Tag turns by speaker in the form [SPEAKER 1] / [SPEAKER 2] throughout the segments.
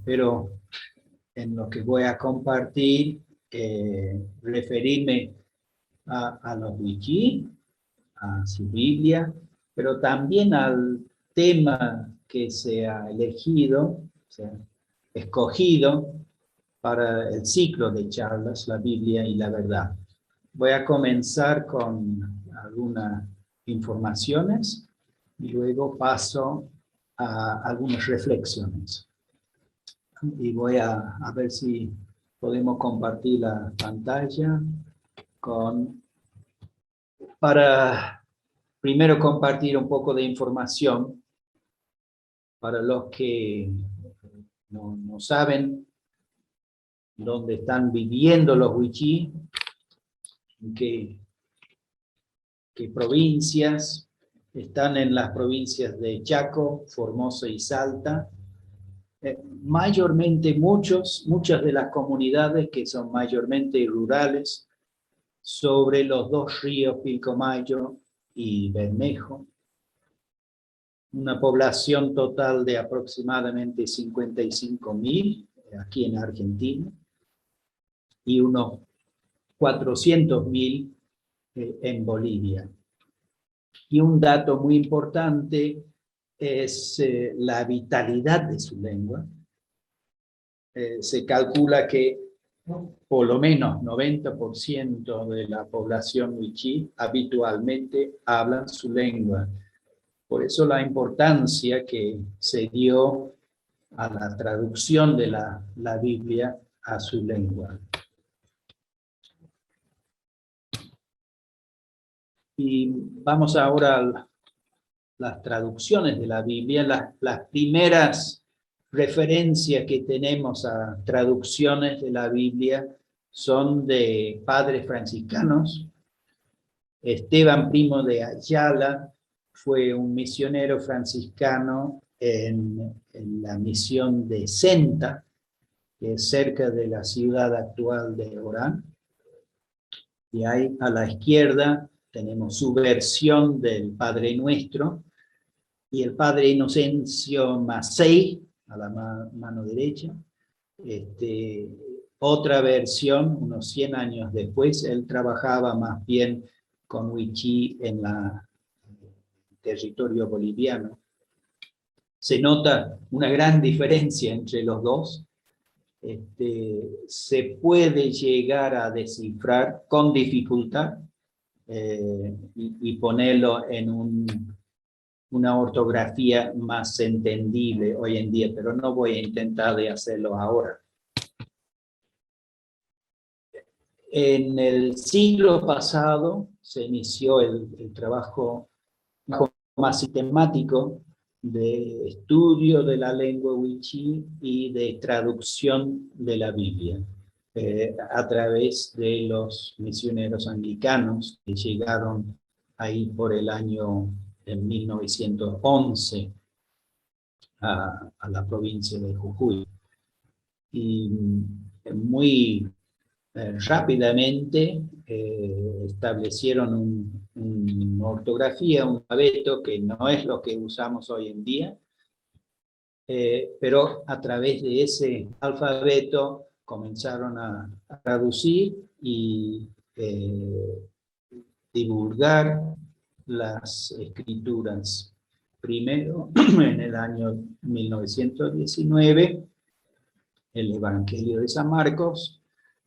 [SPEAKER 1] pero en lo que voy a compartir, referirme a los wiki, a su Biblia, pero también al tema que se ha elegido, se ha escogido para el ciclo de charlas, la Biblia y la verdad. Voy a comenzar con algunas informaciones y luego paso a algunas reflexiones. Y voy a ver si podemos compartir la pantalla para primero compartir un poco de información para los que no saben dónde están viviendo los wichí, en qué provincias. Están en las provincias de Chaco, Formosa y Salta. Mayormente muchas de las comunidades que son mayormente rurales, sobre los dos ríos Pilcomayo y Bermejo, una población total de aproximadamente 55.000 aquí en Argentina y unos 400.000 en Bolivia. Y un dato muy importante es la vitalidad de su lengua. Se calcula que por lo menos 90% de la población wichí habitualmente hablan su lengua. Por eso la importancia que se dio a la traducción de la Biblia a su lengua. Y vamos ahora a las traducciones de la Biblia. Las primeras referencias que tenemos a traducciones de la Biblia son de padres franciscanos. Esteban Primo de Ayala fue un misionero franciscano en la misión de Senta, que es cerca de la ciudad actual de Orán. Y ahí a la izquierda tenemos su versión del Padre Nuestro, y el Padre Inocencio Macei, a la mano derecha. Otra versión, unos 100 años después, él trabajaba más bien con wichí en territorio boliviano. Se nota una gran diferencia entre los dos. Se puede llegar a descifrar con dificultad y ponerlo en una ortografía más entendible hoy en día, pero no voy a intentar de hacerlo ahora. En el siglo pasado se inició el trabajo más sistemático de estudio de la lengua wichí y de traducción de la Biblia a través de los misioneros anglicanos que llegaron ahí por el año de 1911 a la provincia de Jujuy. Y muy rápidamente establecieron una ortografía, un alfabeto que no es lo que usamos hoy en día, pero a través de ese alfabeto comenzaron a traducir y divulgar las escrituras. Primero, en el año 1919, el Evangelio de San Marcos.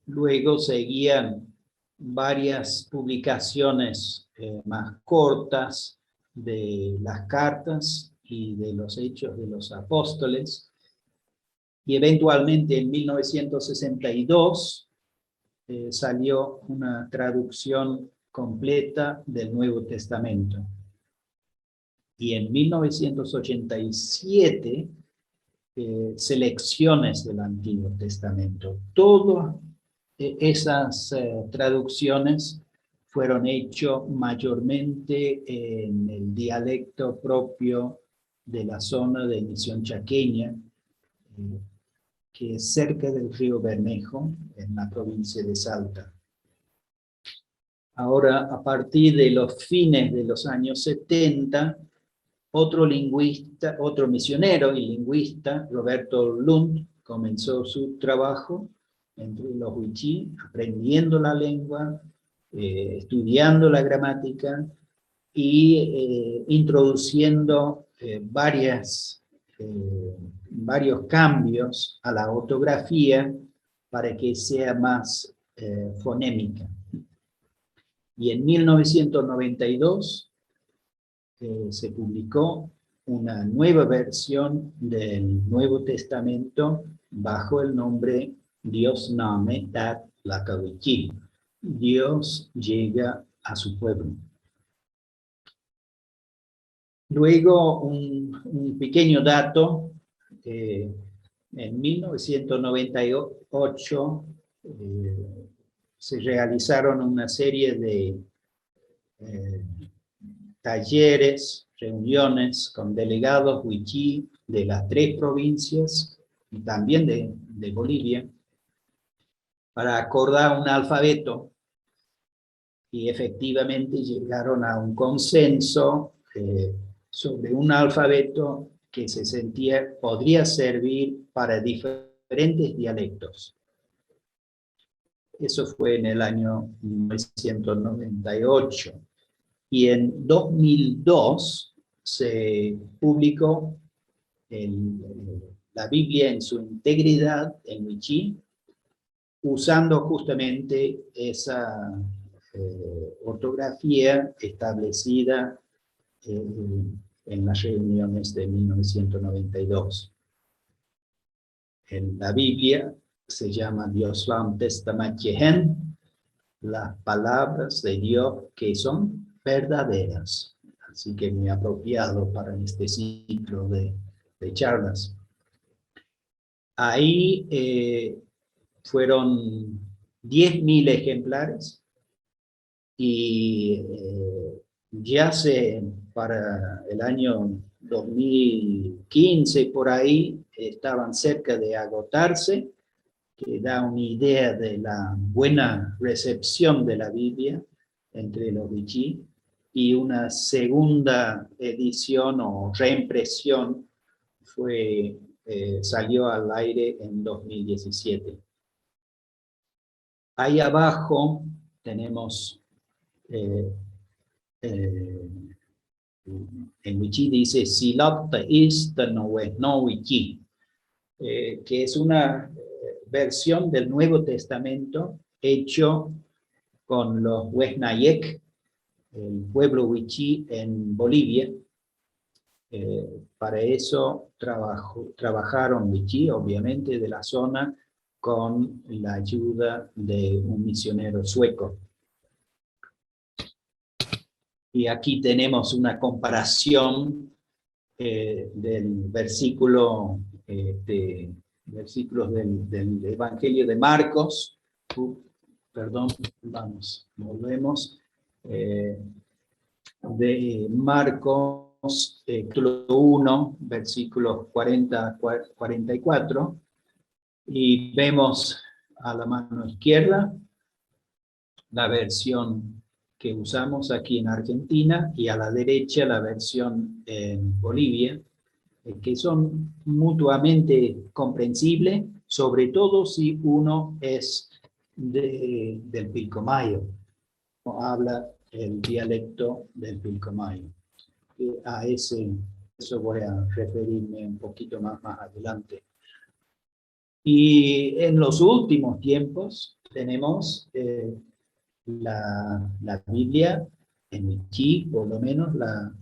[SPEAKER 1] Luego seguían varias publicaciones más cortas de las cartas y de los Hechos de los Apóstoles. Y eventualmente en 1962 salió una traducción completa del Nuevo Testamento. Y en 1987, selecciones del Antiguo Testamento. Todas esas traducciones fueron hechas mayormente en el dialecto propio de la zona de Misión Chaqueña, que es cerca del río Bermejo, en la provincia de Salta. Ahora, a partir de los fines de los años 70, otro lingüista, otro misionero y lingüista, Roberto Lund, comenzó su trabajo entre los wichí, aprendiendo la lengua, estudiando la gramática y introduciendo varios cambios a la ortografía para que sea más fonémica. Y en 1992 se publicó una nueva versión del Nuevo Testamento bajo el nombre Dios Name Tat Lakawichi. Dios llega a su pueblo. Luego, un pequeño dato, en 1998 se realizaron una serie de talleres, reuniones con delegados wichí de las 3 provincias y también de Bolivia para acordar un alfabeto, y efectivamente llegaron a un consenso sobre un alfabeto que se sentía podría servir para diferentes dialectos. Eso fue en el año 1998. Y en 2002 se publicó la Biblia en su integridad en wichí, usando justamente esa ortografía establecida en las reuniones de 1992. En la Biblia se llama Dioslam Testamat Yehen, las palabras de Dios que son verdaderas. Así que muy apropiado para este ciclo de charlas. Ahí fueron 10.000 ejemplares y ya para el año 2015 por ahí estaban cerca de agotarse, que da una idea de la buena recepción de la Biblia entre los wichí, y una segunda edición o reimpresión salió al aire en 2017. Ahí abajo tenemos, en wichí dice Silapta Ista no wichí, que es una versión del Nuevo Testamento hecho con los Huesnayek, el pueblo wichí en Bolivia. Para eso trabajaron wichí, obviamente, de la zona, con la ayuda de un misionero sueco. Y aquí tenemos una comparación del versículo, versículos del Evangelio de Marcos. Volvemos. De Marcos, capítulo 1, versículos 40-44, y vemos a la mano izquierda la versión que usamos aquí en Argentina, y a la derecha la versión en Bolivia, que son mutuamente comprensibles, sobre todo si uno es del Pilcomayo, o habla el dialecto del Pilcomayo. A eso voy a referirme un poquito más adelante. Y en los últimos tiempos tenemos la Biblia en wichí, por lo menos la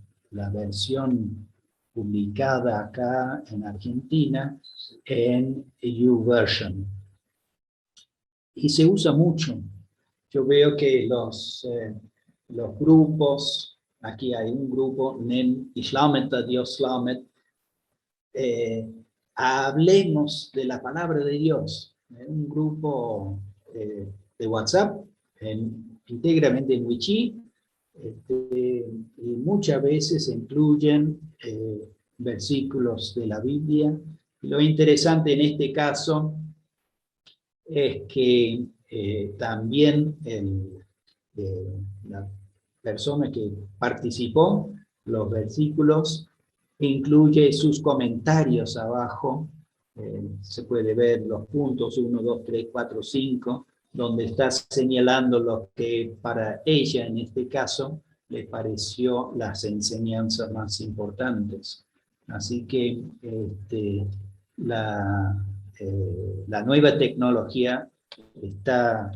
[SPEAKER 1] versión publicada acá en Argentina en YouVersion. Y se usa mucho. Yo veo que los grupos, aquí hay un grupo, Nen Islamet Dioslamet, hablemos de la palabra de Dios. Un grupo de WhatsApp, íntegramente en wichí, y muchas veces incluyen versículos de la Biblia. Lo interesante en este caso es que también la persona que participó, los versículos, incluye sus comentarios abajo Se puede ver los puntos 1, 2, 3, 4, 5, donde está señalando lo que para ella, en este caso, le pareció las enseñanzas más importantes. Así que la nueva tecnología está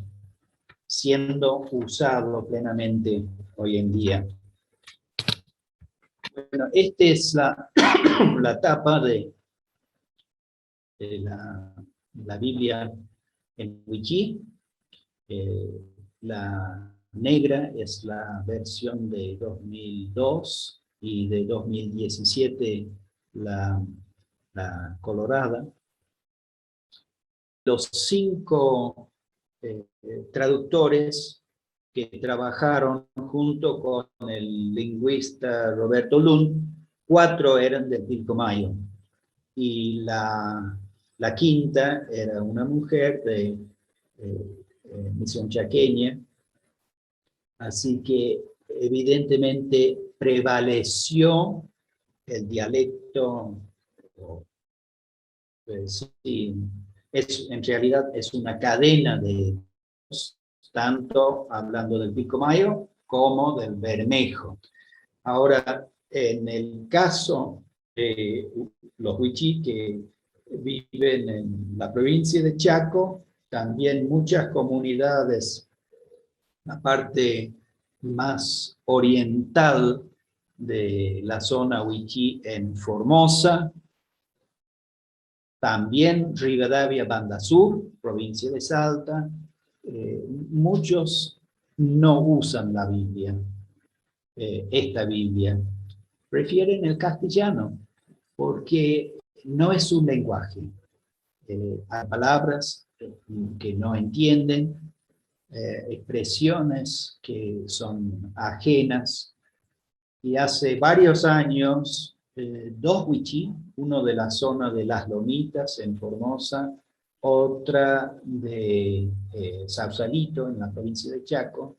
[SPEAKER 1] siendo usado plenamente hoy en día. Bueno, esta es la tapa de la Biblia en Wiki. La negra es la versión de 2002 y de 2017 la colorada. Los 5 traductores que trabajaron junto con el lingüista Roberto Lund, 4 eran del Pilcomayo y la quinta era una mujer de Misión Chaqueña, así que evidentemente prevaleció el dialecto, sí, en realidad es una cadena de tanto hablando del Pilcomayo como del Bermejo. Ahora, en el caso de los Wichí que viven en la provincia de Chaco, también muchas comunidades, la parte más oriental de la zona Wichí en Formosa, también Rivadavia, Banda Sur, provincia de Salta, muchos no usan la Biblia, esta Biblia, prefieren el castellano, porque no es un lenguaje. Hay palabras que no entienden, expresiones que son ajenas, y hace varios años, 2 wichí, uno de la zona de Las Lomitas en Formosa, otra de Sausalito en la provincia de Chaco,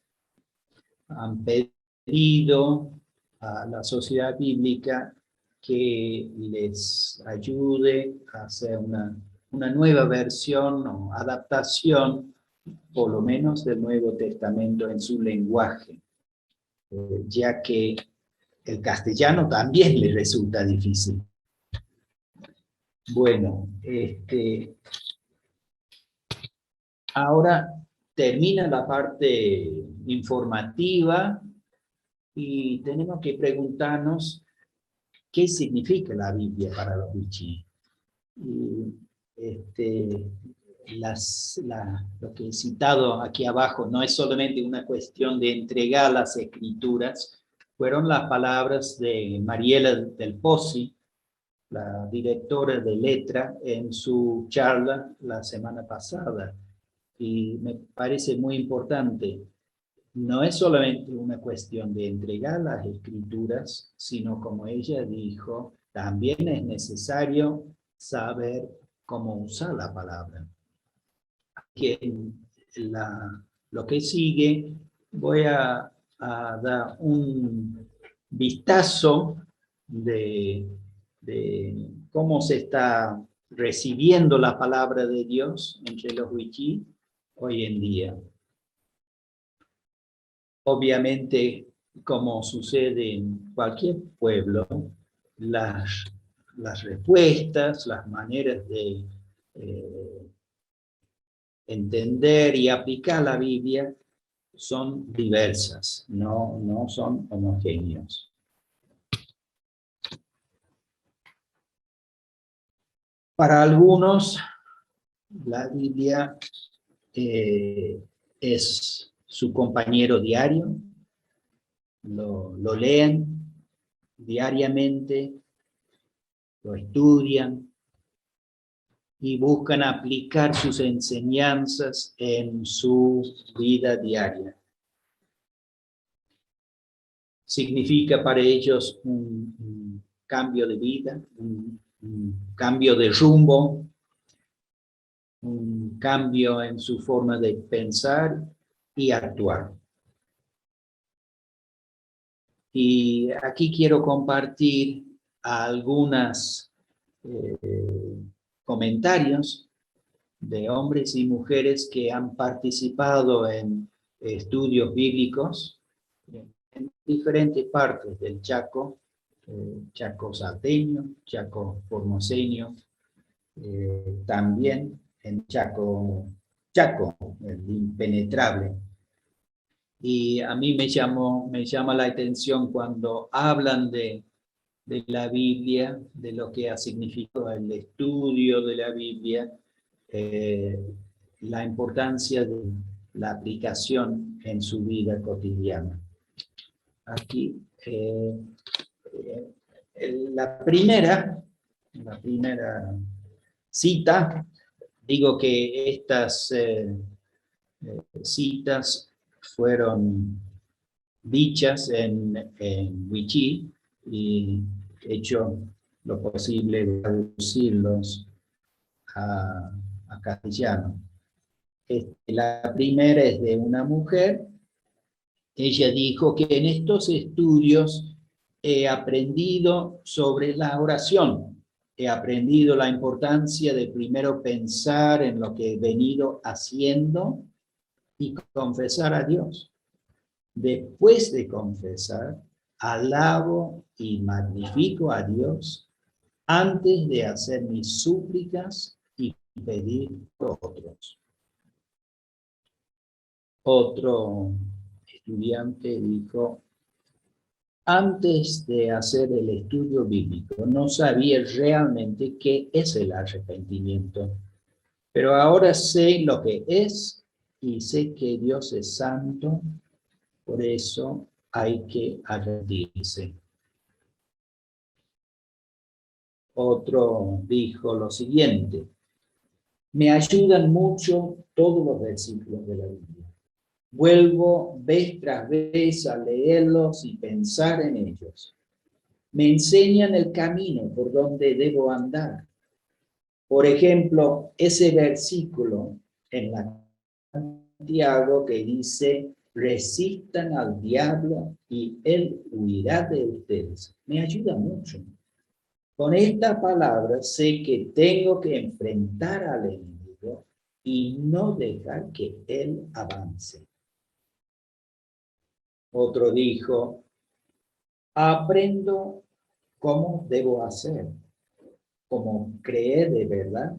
[SPEAKER 1] han pedido a la Sociedad Bíblica que les ayude a hacer una nueva versión o adaptación, por lo menos del Nuevo Testamento en su lenguaje, ya que el castellano también le resulta difícil. Bueno, ahora termina la parte informativa y tenemos que preguntarnos qué significa la Biblia para los wichí. Lo que he citado aquí abajo no es solamente una cuestión de entregar las escrituras, fueron las palabras de Mariela del Pozzi, la directora de Letra, en su charla la semana pasada. Y me parece muy importante. No es solamente una cuestión de entregar las escrituras, sino como ella dijo, también es necesario saber cómo usar la palabra. Que lo que sigue, voy a dar un vistazo de cómo se está recibiendo la palabra de Dios entre los wichí hoy en día. Obviamente, como sucede en cualquier pueblo, las respuestas, las maneras de entender y aplicar la Biblia son diversas, no son homogéneos. Para algunos, la Biblia es su compañero diario, lo leen diariamente, lo estudian y buscan aplicar sus enseñanzas en su vida diaria. Significa para ellos un cambio de vida, un cambio de rumbo, un cambio en su forma de pensar y actuar. Y aquí quiero compartir algunas comentarios de hombres y mujeres que han participado en estudios bíblicos en diferentes partes del Chaco, Chaco salteño, Chaco formoseño, también en Chaco, el impenetrable. Y a mí me llama la atención cuando hablan de la Biblia, de lo que ha significado el estudio de la Biblia, la importancia de la aplicación en su vida cotidiana. Aquí, la primera cita, digo que estas citas fueron dichas en Wichí y hecho lo posible de traducirlos a castellano. La primera es de una mujer. Ella dijo que en estos estudios he aprendido sobre la oración. He aprendido la importancia de primero pensar en lo que he venido haciendo y confesar a Dios. Después de confesar, alabo y magnifico a Dios antes de hacer mis súplicas y pedir por otros. Otro estudiante dijo, antes de hacer el estudio bíblico, no sabía realmente qué es el arrepentimiento, pero ahora sé lo que es y sé que Dios es santo, por eso hay que arrepentirse. Otro dijo lo siguiente, me ayudan mucho todos los versículos de la Biblia. Vuelvo vez tras vez a leerlos y pensar en ellos. Me enseñan el camino por donde debo andar. Por ejemplo, ese versículo en la Santiago que dice, resistan al diablo y él huirá de ustedes. Me ayuda mucho. Con esta palabra sé que tengo que enfrentar al enemigo y no dejar que él avance. Otro dijo, aprendo cómo debo hacer, cómo creer de verdad,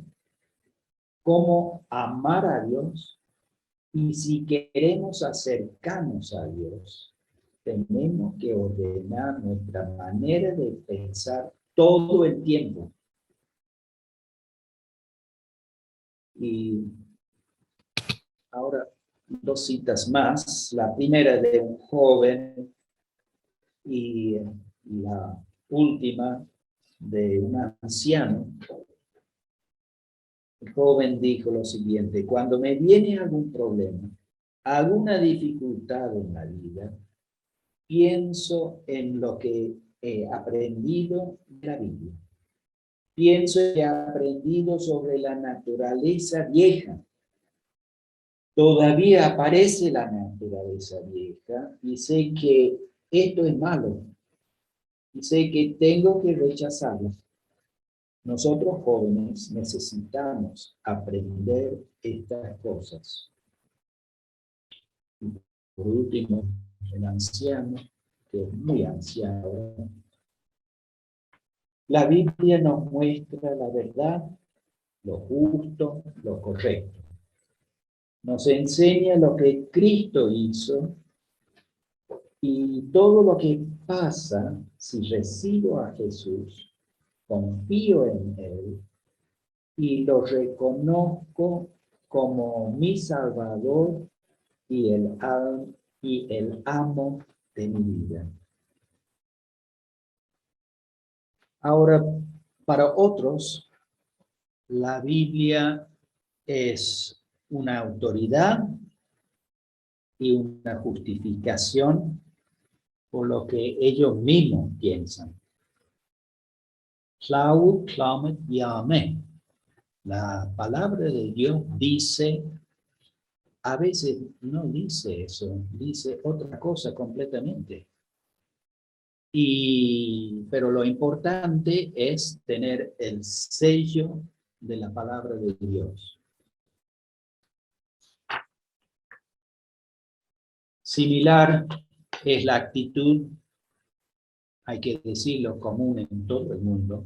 [SPEAKER 1] cómo amar a Dios, y si queremos acercarnos a Dios, tenemos que ordenar nuestra manera de pensar todo el tiempo. Y ahora, dos citas más. La primera de un joven y la última de un anciano. El joven dijo lo siguiente, cuando me viene algún problema, alguna dificultad en la vida, pienso en lo que he aprendido de la Biblia. Pienso que he aprendido sobre la naturaleza vieja. Todavía aparece la naturaleza vieja y sé que esto es malo y sé que tengo que rechazarlo. Nosotros jóvenes necesitamos aprender estas cosas. Y por último, el anciano, que es muy anciano, la Biblia nos muestra la verdad, lo justo, lo correcto. Nos enseña lo que Cristo hizo y todo lo que pasa si recibo a Jesús, confío en Él y lo reconozco como mi Salvador y el amo de mi vida. Ahora, para otros, la Biblia es una autoridad y una justificación por lo que ellos mismos piensan. Claud, clamet, llame. La palabra de Dios dice, a veces no dice eso, dice otra cosa completamente. Pero lo importante es tener el sello de la palabra de Dios. Similar es la actitud, hay que decirlo, común en todo el mundo,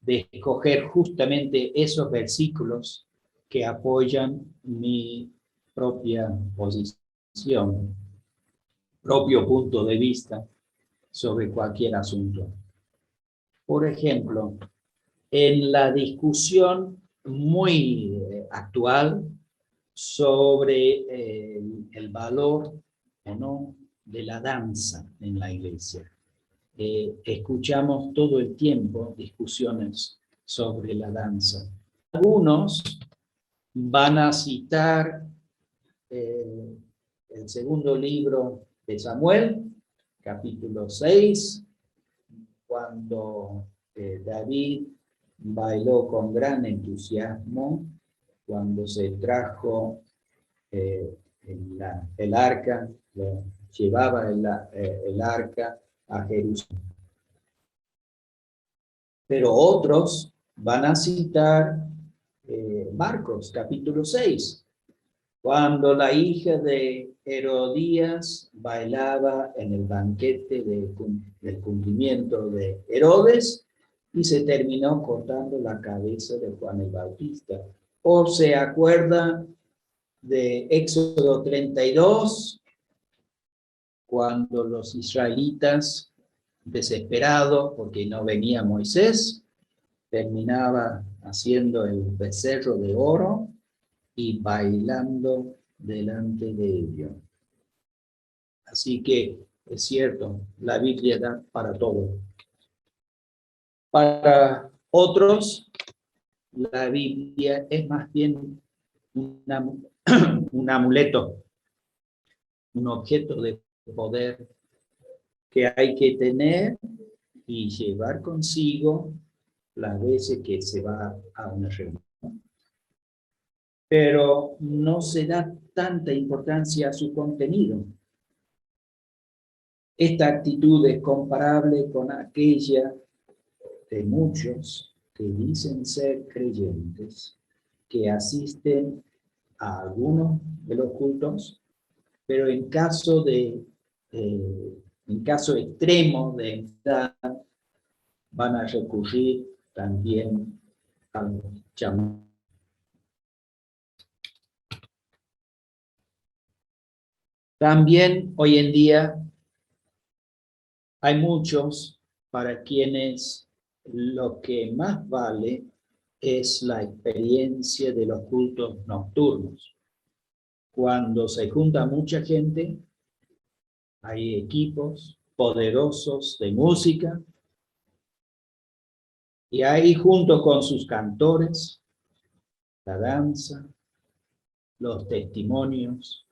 [SPEAKER 1] de escoger justamente esos versículos que apoyan mi propia posición, propio punto de vista sobre cualquier asunto. Por ejemplo, en la discusión muy actual sobre el valor o no de la danza en la iglesia. Escuchamos todo el tiempo discusiones sobre la danza. Algunos van a citar el segundo libro de Samuel, capítulo 6, cuando David bailó con gran entusiasmo, cuando se trajo el arca, llevaba el arca a Jerusalén. Pero otros van a citar Marcos, capítulo 6, cuando la hija de Herodías bailaba en el banquete del cumplimiento de Herodes y se terminó cortando la cabeza de Juan el Bautista. O se acuerda de Éxodo 32, cuando los israelitas, desesperados porque no venía Moisés, terminaba haciendo el becerro de oro y bailando delante de ellos. Así que es cierto, la Biblia da para todo. Para otros, la Biblia es más bien un amuleto, un objeto de poder que hay que tener y llevar consigo las veces que se va a una reunión. Pero no se da tanta importancia a su contenido. Esta actitud es comparable con aquella de muchos que dicen ser creyentes, que asisten a algunos de los cultos, pero en caso extremo de enfermedad, van a recurrir también al llamado. También hoy en día hay muchos para quienes lo que más vale es la experiencia de los cultos nocturnos. Cuando se junta mucha gente, hay equipos poderosos de música y ahí junto con sus cantores, la danza, los testimonios,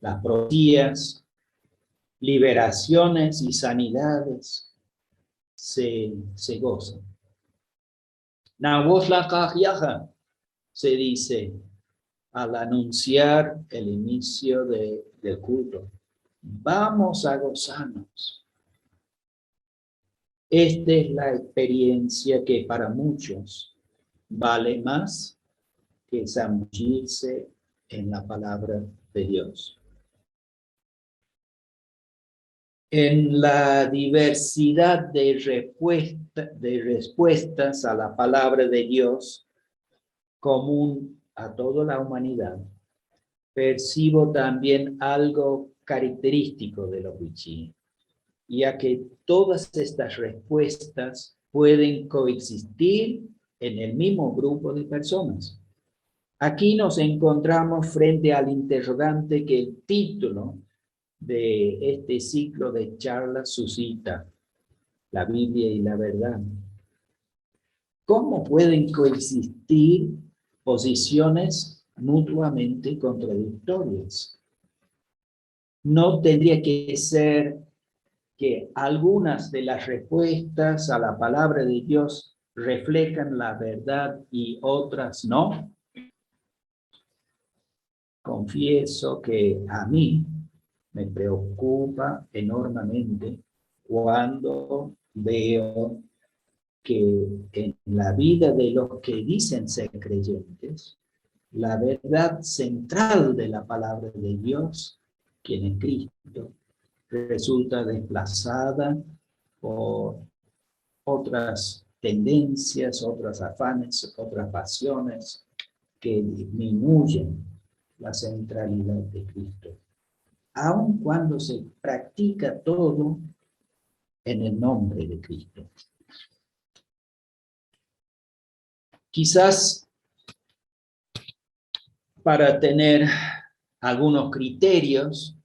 [SPEAKER 1] las profecías, liberaciones y sanidades se gozan. Se dice al anunciar el inicio del culto. Vamos a gozarnos. Esta es la experiencia que para muchos vale más que zambullirse en la palabra de Dios. En la diversidad de respuestas a la palabra de Dios común a toda la humanidad, percibo también algo característico de los wichí, ya que todas estas respuestas pueden coexistir en el mismo grupo de personas. Aquí nos encontramos frente al interrogante que el título de este ciclo de charlas suscita: la Biblia y la verdad. ¿Cómo pueden coexistir posiciones mutuamente contradictorias? ¿No tendría que ser que algunas de las respuestas a la palabra de Dios reflejan la verdad y otras no? Confieso que a mí me preocupa enormemente cuando veo que en la vida de los que dicen ser creyentes, la verdad central de la palabra de Dios, quien es Cristo, resulta desplazada por otras tendencias, otros afanes, otras pasiones que disminuyen la centralidad de Cristo, aun cuando se practica todo en el nombre de Cristo. Quizás para tener algunos criterios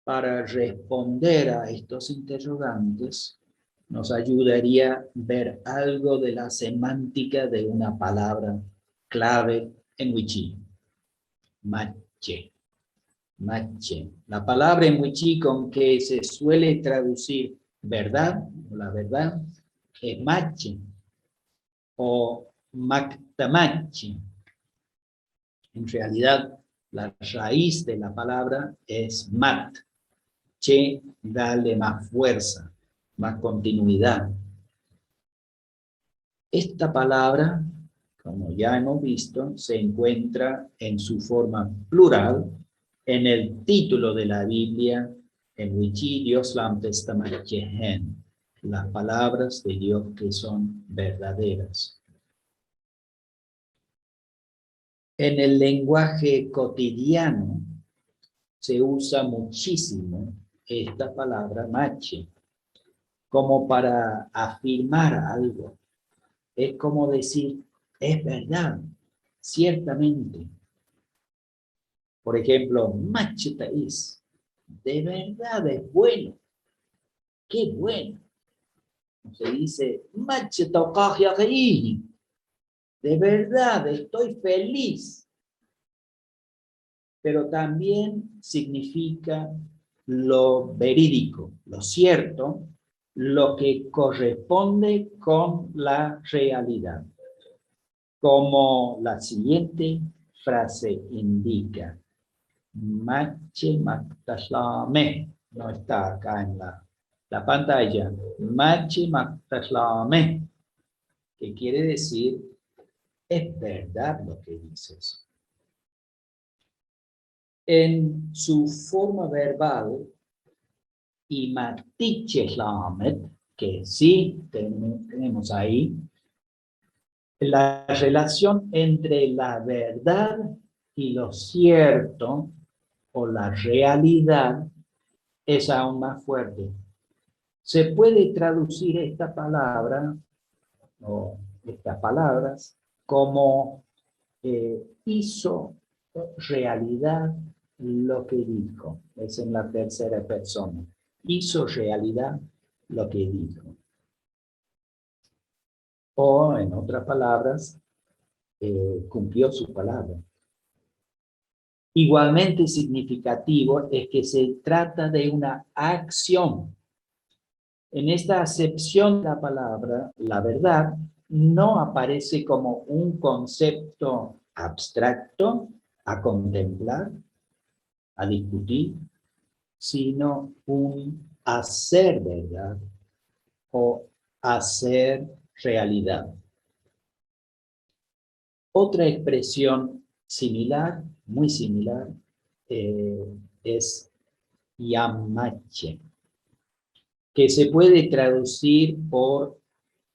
[SPEAKER 1] para responder a estos interrogantes, nos ayudaría ver algo de la semántica de una palabra clave en Wichí: mache. Mache. La palabra en Wichí con que se suele traducir verdad, o la verdad, es mache o mactamache. En realidad, la raíz de la palabra es mat. Che, dale más fuerza, más continuidad. Esta palabra, como ya hemos visto, se encuentra en su forma plural en el título de la Biblia, en Wichí Dios Lam Testament, las palabras de Dios que son verdaderas. En el lenguaje cotidiano se usa muchísimo esta palabra mache, como para afirmar algo. Es como decir, es verdad, ciertamente. Por ejemplo, macheta es, de verdad es bueno, qué bueno. Se dice, macheta cajiajeí, de verdad estoy feliz. Pero también significa lo verídico, lo cierto, lo que corresponde con la realidad. Como la siguiente frase indica, mache maktaslame, no está acá en la pantalla, mache maktaslame, que quiere decir, es verdad lo que dices. En su forma verbal, imaticheslamet, que sí tenemos ahí, la relación entre la verdad y lo cierto o la realidad es aún más fuerte. Se puede traducir esta palabra o estas palabras como hizo realidad lo que dijo. Es en la tercera persona. Hizo realidad lo que dijo. O, en otras palabras, cumplió su palabra. Igualmente significativo es que se trata de una acción. En esta acepción de la palabra, la verdad no aparece como un concepto abstracto a contemplar, a discutir, sino un hacer verdad o hacer realidad. Otra expresión similar, muy similar, es yamache, que se puede traducir por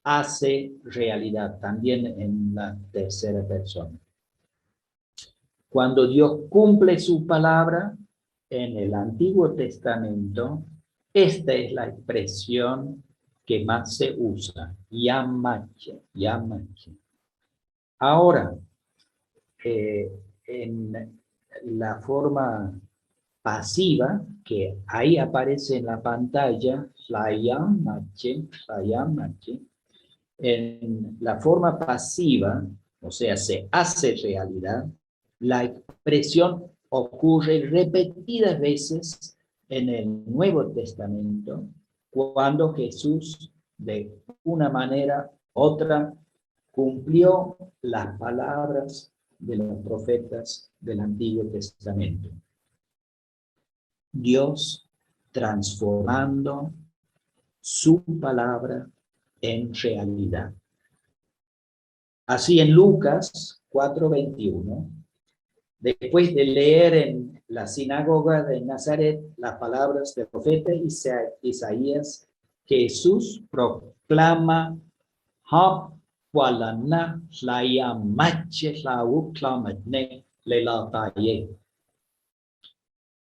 [SPEAKER 1] hace realidad, también en la tercera persona. Cuando Dios cumple su palabra en el Antiguo Testamento, esta es la expresión que más se usa, yamache, yamache. Ahora, en la forma pasiva, que ahí aparece en la pantalla, yamache, en la forma pasiva, o sea, se hace realidad, la expresión ocurre repetidas veces en el Nuevo Testamento, cuando Jesús, de una manera u otra, cumplió las palabras de los profetas del Antiguo Testamento. Dios transformando su palabra en realidad. Así en Lucas 4:21, después de leer en la sinagoga de Nazaret las palabras del profeta Isaías, Jesús proclama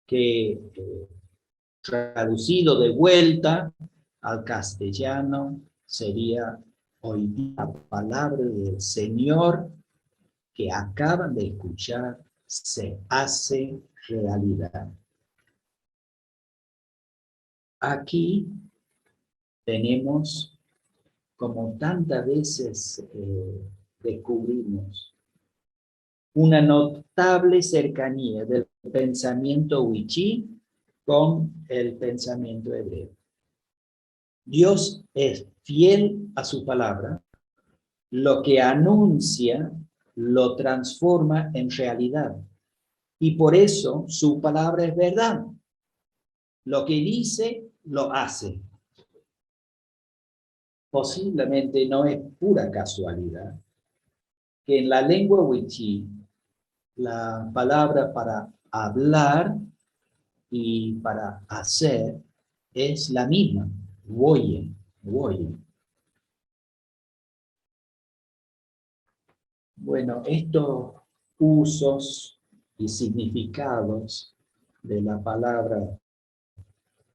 [SPEAKER 1] que traducido de vuelta al castellano sería: hoy día la palabra del Señor que acaban de escuchar se hace realidad. Aquí tenemos, como tantas veces descubrimos, una notable cercanía del pensamiento wichí con el pensamiento hebreo. Dios es fiel a su palabra, lo que anuncia lo transforma en realidad, y por eso su palabra es verdad. Lo que dice, lo hace. Posiblemente no es pura casualidad que en la lengua wichí la palabra para hablar y para hacer es la misma, woye. Bueno, estos usos y significados de la palabra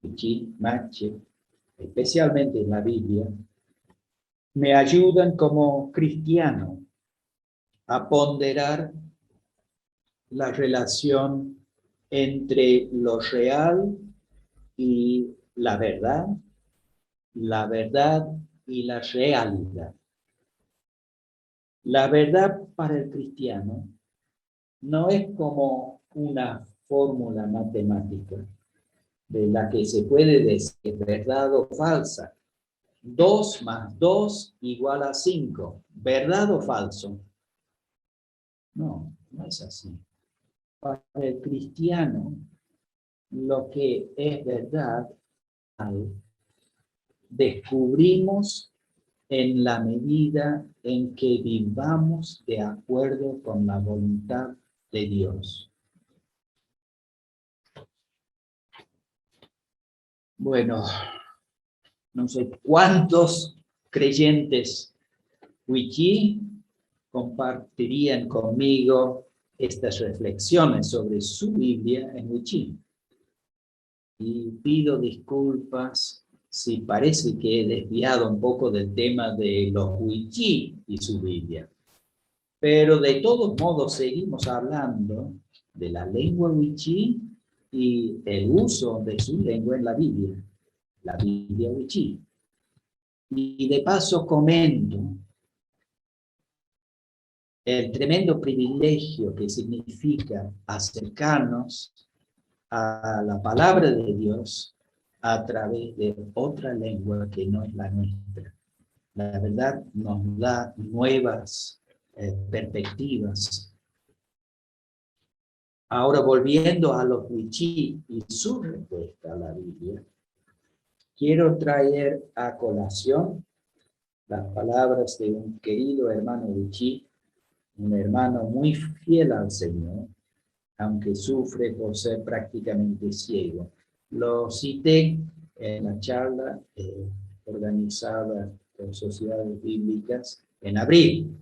[SPEAKER 1] wichí, mache, especialmente en la Biblia, me ayudan como cristiano a ponderar la relación entre lo real y la verdad y la realidad. La verdad para el cristiano no es como una fórmula matemática de la que se puede decir verdad o falsa. 2 más 2 igual a 5. ¿Verdad o falso? No, no es así. Para el cristiano, lo que es verdad, descubrimos en la medida en que vivamos de acuerdo con la voluntad de Dios. Bueno, no sé cuántos creyentes wichí compartirían conmigo estas reflexiones sobre su Biblia en wichí. Y pido disculpas si parece que he desviado un poco del tema de los wichí y su Biblia. Pero de todos modos seguimos hablando de la lengua wichí y el uso de su lengua en la Biblia wichí. Y de paso comento el tremendo privilegio que significa acercarnos a la palabra de Dios a través de otra lengua que no es la nuestra. La verdad nos da nuevas perspectivas. Ahora, volviendo a los wichí y su respuesta a la Biblia, quiero traer a colación las palabras de un querido hermano wichí, un hermano muy fiel al Señor, aunque sufre por ser prácticamente ciego. Lo cité en la charla organizada por Sociedades Bíblicas en abril,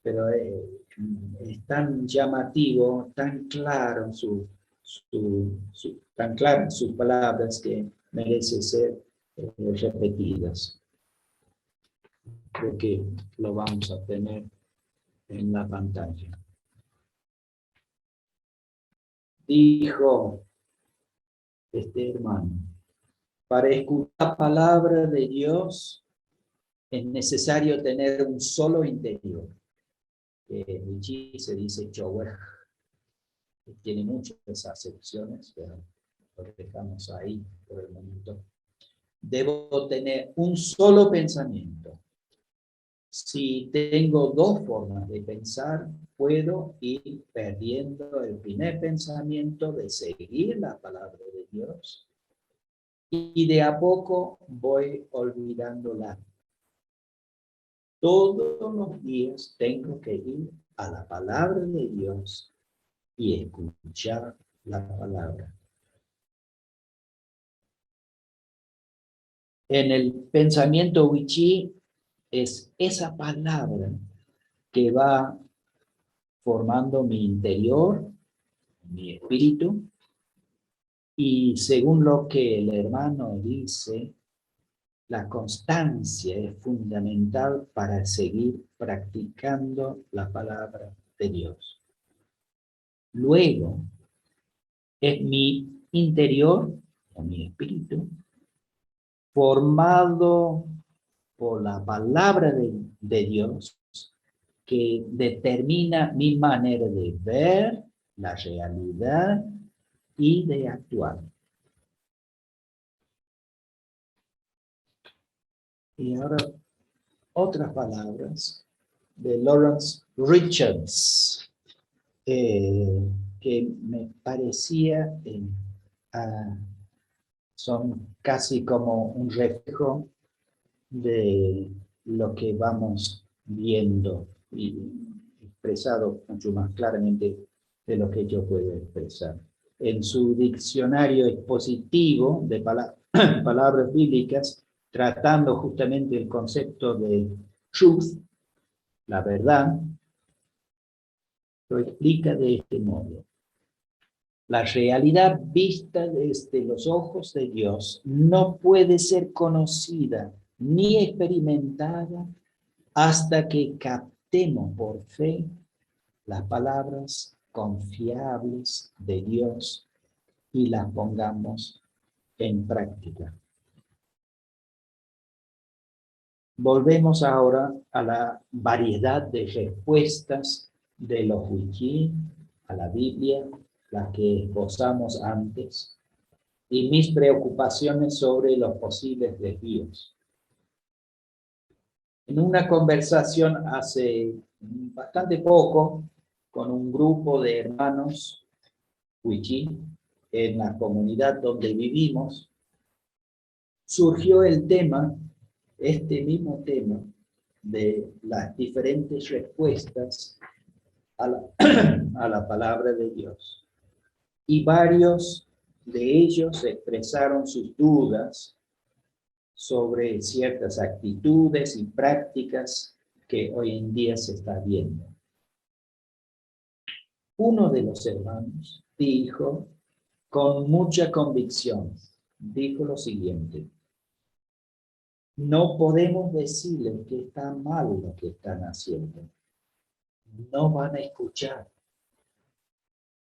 [SPEAKER 1] pero es tan llamativo, tan claro tan claras sus palabras que merece ser repetidas. Creo que lo vamos a tener en la pantalla. Dijo este hermano: para escuchar la palabra de Dios es necesario tener un solo interior. En wichí se dice chowej. Tiene muchas acepciones, pero lo dejamos ahí por el momento. Debo tener un solo pensamiento. Si tengo dos formas de pensar, puedo ir perdiendo el primer pensamiento de seguir la palabra de Dios y de a poco voy olvidándola. Todos los días tengo que ir a la palabra de Dios y escuchar la palabra. En el pensamiento Wichí es esa palabra que va formando mi interior, mi espíritu, y según lo que el hermano dice, la constancia es fundamental para seguir practicando la palabra de Dios. Luego, es mi interior, o mi espíritu, formado por la palabra de Dios, que determina mi manera de ver la realidad y de actuar. Y ahora, otras palabras de Lawrence Richards, que me parecía son casi como un reflejo de lo que vamos viendo y expresado mucho más claramente de lo que yo puedo expresar. En su diccionario expositivo de palabras bíblicas, tratando justamente el concepto de truth, la verdad, lo explica de este modo. La realidad vista desde los ojos de Dios no puede ser conocida ni experimentada hasta que captemos por fe las palabras confiables de Dios y las pongamos en práctica. Volvemos ahora a la variedad de respuestas de los Wichí a la Biblia, las que esbozamos antes, y mis preocupaciones sobre los posibles desvíos. En una conversación hace bastante poco con un grupo de hermanos Wichí en la comunidad donde vivimos, surgió el tema, este mismo tema, de las diferentes respuestas a la palabra de Dios. Y varios de ellos expresaron sus dudas sobre ciertas actitudes y prácticas que hoy en día se está viendo. Uno de los hermanos dijo con mucha convicción, dijo lo siguiente: no podemos decirles que está mal lo que están haciendo. No van a escuchar.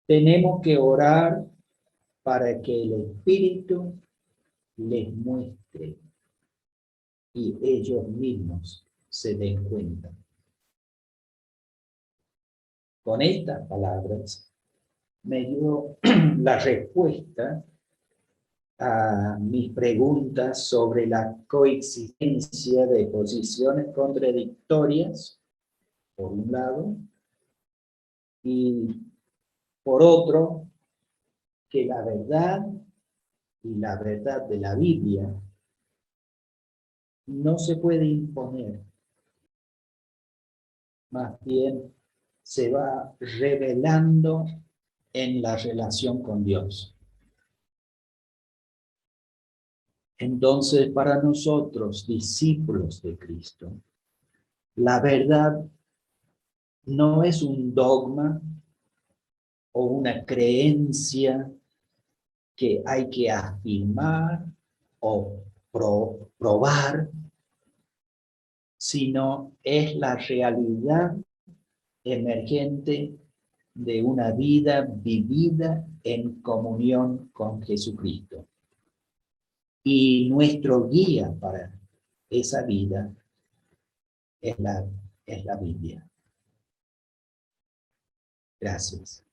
[SPEAKER 1] Tenemos que orar para que el Espíritu les muestre y ellos mismos se den cuenta. Con estas palabras me dio la respuesta a mis preguntas sobre la coexistencia de posiciones contradictorias, por un lado, y por otro, que la verdad y la verdad de la Biblia no se puede imponer, más bien se va revelando en la relación con Dios. Entonces, para nosotros, discípulos de Cristo, la verdad no es un dogma o una creencia que hay que afirmar o probar, sino es la realidad emergente de una vida vivida en comunión con Jesucristo. Y nuestro guía para esa vida es la Biblia. Gracias.